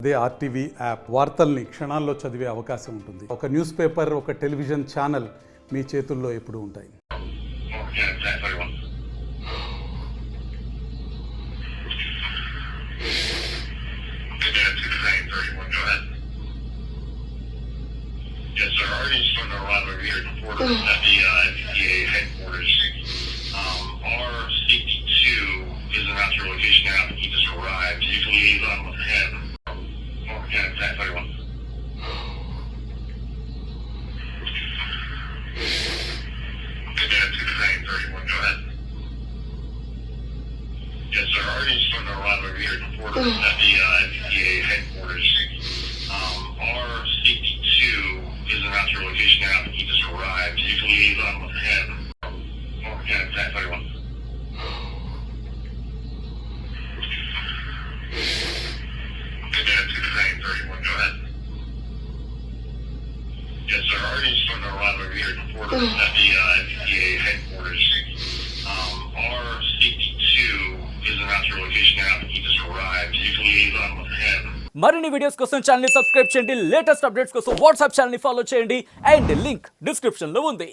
అదే RTV app వార్తల్ని క్షణాల్లో చదివే అవకాశం ఉంటుంది. ఒక న్యూస్ పేపర్, ఒక టెలివిజన్ ఛానల్ మీ చేతుల్లో ఎప్పుడూ ఉంటాయి. Yes, sir. Already starting to arrive over here at the border at the FDA headquarters. R62 is around your location now. He just arrived. You can liaison with him. Okay, that's 31. Okay, that's 31. Go ahead. Yes, sir. Already starting to arrive over here at the border at the FDA headquarters. R62 is around your location now. He just arrived. You can liaison with him. Okay, that's 31. Okay, that's 31. Go ahead. Yes, sir. Already starting to arrive over here at the border at the FDA headquarters. R62 is around your location now. He just arrived. You can liaison with him. మరిన్ని videos కోసం channel ని subscribe చేయండి. Latest updates కోసం WhatsApp channel ని follow చేయండి and link description లో ఉంది.